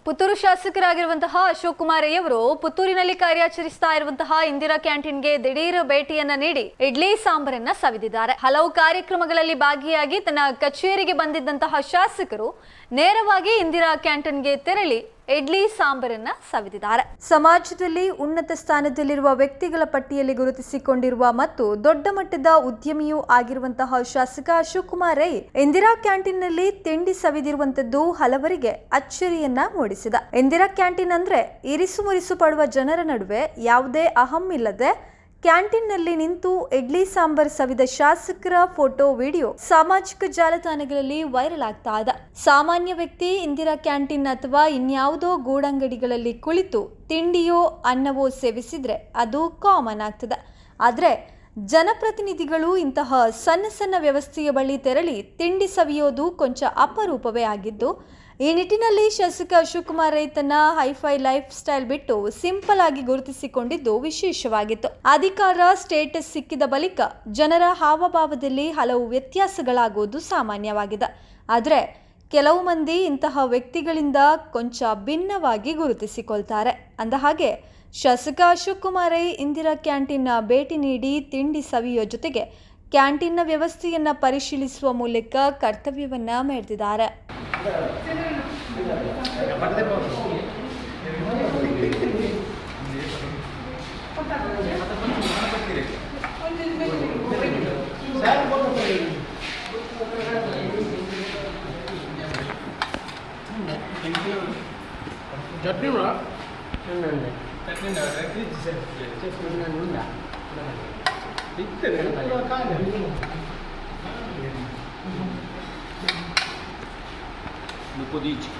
ಪುತ್ತೂರು ಶಾಸಕರಾಗಿರುವಂತಹ ಅಶೋಕ್ ಕುಮಾರ್ ಅವರು ಪುತ್ತೂರಿನಲ್ಲಿ ಕಾರ್ಯಾಚರಿಸ್ತಾ ಇರುವಂತಹ ಇಂದಿರಾ ಕ್ಯಾಂಟೀನ್ಗೆ ದಿಢೀರ್ ಭೇಟಿಯನ್ನ ನೀಡಿ ಇಡ್ಲಿ ಸಾಂಬಾರನ್ನ ಸವಿದಿದ್ದಾರೆ. ಹಲವು ಕಾರ್ಯಕ್ರಮಗಳಲ್ಲಿ ಭಾಗಿಯಾಗಿ ತನ್ನ ಕಚೇರಿಗೆ ಬಂದಿದ್ದಂತಹ ಶಾಸಕರು ನೇರವಾಗಿ ಇಂದಿರಾ ಕ್ಯಾಂಟೀನ್ಗೆ ತೆರಳಿ ಇಡ್ಲಿ ಸಾಂಬಾರನ್ನ ಸವಿದಿದ್ದಾರೆ. ಸಮಾಜದಲ್ಲಿ ಉನ್ನತ ಸ್ಥಾನದಲ್ಲಿರುವ ವ್ಯಕ್ತಿಗಳ ಪಟ್ಟಿಯಲ್ಲಿ ಗುರುತಿಸಿಕೊಂಡಿರುವ ಮತ್ತು ದೊಡ್ಡ ಮಟ್ಟದ ಉದ್ಯಮಿಯೂ ಆಗಿರುವಂತಹ ಶಾಸಕ ಅಶೋಕ್ ಕುಮಾರ್ ರೈ ಇಂದಿರಾ ಕ್ಯಾಂಟೀನ್ನಲ್ಲಿ ತಿಂಡಿ ಸವಿದಿರುವಂತದ್ದು ಹಲವರಿಗೆ ಅಚ್ಚರಿಯನ್ನ ಮೂಡಿಸಿದೆ. ಇಂದಿರಾ ಕ್ಯಾಂಟೀನ್ ಅಂದ್ರೆ ಇರಿಸು ಮುರಿಸು ಪಡುವ ಜನರ ನಡುವೆ ಯಾವುದೇ ಅಹಂ ಇಲ್ಲದೆ ಕ್ಯಾಂಟೀನ್ನಲ್ಲಿ ನಿಂತು ಇಡ್ಲಿ ಸಾಂಬಾರ್ ಸವಿದ ಶಾಸಕರ ಫೋಟೋ ವಿಡಿಯೋ ಸಾಮಾಜಿಕ ಜಾಲತಾಣಗಳಲ್ಲಿ ವೈರಲ್ ಆಗ್ತಾ ಇದೆ. ಸಾಮಾನ್ಯ ವ್ಯಕ್ತಿ ಇಂದಿರಾ ಕ್ಯಾಂಟೀನ್ ಅಥವಾ ಇನ್ಯಾವುದೋ ಗೂಡಂಗಡಿಗಳಲ್ಲಿ ಕುಳಿತು ತಿಂಡಿಯೋ ಅನ್ನವೋ ಸೇವಿಸಿದ್ರೆ ಅದು ಕಾಮನ್ ಆಗ್ತದೆ. ಆದರೆ ಜನಪ್ರತಿನಿಧಿಗಳು ಇಂತಹ ಸಣ್ಣ ಸಣ್ಣ ವ್ಯವಸ್ಥೆಯ ಬಳಿ ತೆರಳಿ ತಿಂಡಿ ಸವಿಯೋದು ಕೊಂಚ ಅಪರೂಪವೇ ಆಗಿದ್ದು, ಈ ನಿಟ್ಟಿನಲ್ಲಿ ಶಾಸಕ ಅಶೋಕ್ ಕುಮಾರ್ ರೈ ತನ್ನ ಹೈಫೈ ಲೈಫ್ ಸ್ಟೈಲ್ ಬಿಟ್ಟು ಸಿಂಪಲ್ ಆಗಿ ಗುರುತಿಸಿಕೊಂಡಿದ್ದು ವಿಶೇಷವಾಗಿತ್ತು. ಅಧಿಕಾರ ಸ್ಟೇಟಸ್ ಸಿಕ್ಕಿದ ಬಳಿಕ ಜನರ ಹಾವಭಾವದಲ್ಲಿ ಹಲವು ವ್ಯತ್ಯಾಸಗಳಾಗುವುದು ಸಾಮಾನ್ಯವಾಗಿದೆ. ಆದರೆ ಕೆಲವು ಮಂದಿ ಇಂತಹ ವ್ಯಕ್ತಿಗಳಿಂದ ಕೊಂಚ ಭಿನ್ನವಾಗಿ ಗುರುತಿಸಿಕೊಳ್ತಾರೆ. ಅಂದಹಾಗೆ ಶಾಸಕ ಅಶೋಕ್ ಕುಮಾರ್ ರೈ ಇಂದಿರಾ ಕ್ಯಾಂಟೀನ್ನ ಭೇಟಿ ನೀಡಿ ತಿಂಡಿ ಸವಿಯೋ ಜೊತೆಗೆ ಕ್ಯಾಂಟೀನ್ನ ವ್ಯವಸ್ಥೆಯನ್ನ ಪರಿಶೀಲಿಸುವ ಮೂಲಕ ಕರ್ತವ್ಯವನ್ನ ಮೆರೆದಿದ್ದಾರೆ. ಚಟ್ನಿ Podici.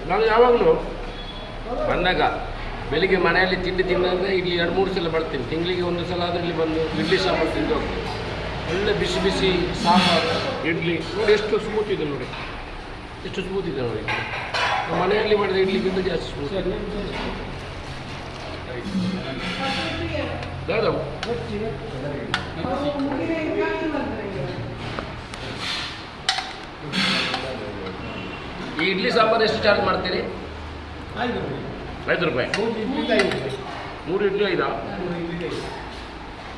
ನಾನು ಯಾವಾಗಲೂ ಬಂದಾಗ ಬೆಳಿಗ್ಗೆ ಮನೆಯಲ್ಲಿ ತಿಂಡಿ ತಿನ್ನೋದ್ರೆ ಇಲ್ಲಿ 2-3 ಸಲ ಬರ್ತೀನಿ. ತಿಂಗಳಿಗೆ 1 ಸಲ ಆದರೆ ಇಲ್ಲಿ ಬಂದು ಇಡ್ಲಿ ಸಾಂಬಾರು ತಿಂದು ಹೋಗ್ತೀನಿ. ಒಳ್ಳೆ ಬಿಸಿ ಬಿಸಿ ಸಾಂಬಾರು ಇಡ್ಲಿ ನೋಡಿ ಎಷ್ಟು ಸ್ಮೂತ್ ಇದೆ, ನೋಡಿ ಎಷ್ಟು ಸ್ಮೂತ್ ಇದೆ ನೋಡಿ. ಮನೆಯಲ್ಲಿ ಮಾಡಿದ ಇಡ್ಲಿಗಿಂತ ಜಾಸ್ತಿ ಸ್ಮೂತ್. ಯಾವ್ದು ಈ ಇಡ್ಲಿ ಸಾಂಬಾರು ಎಷ್ಟು ಚಾರ್ಜ್ ಮಾಡ್ತೀರಿ? 5 ರೂಪಾಯಿ. 3 ಇಡ್ಲಿ 5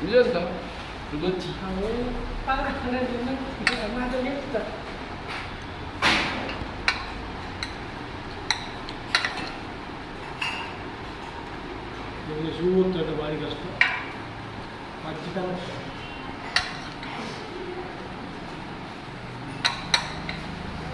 ಇದೆ ಅಂತ ಸೂತ್ರ ಭಾರಿ ಕಷ್ಟ.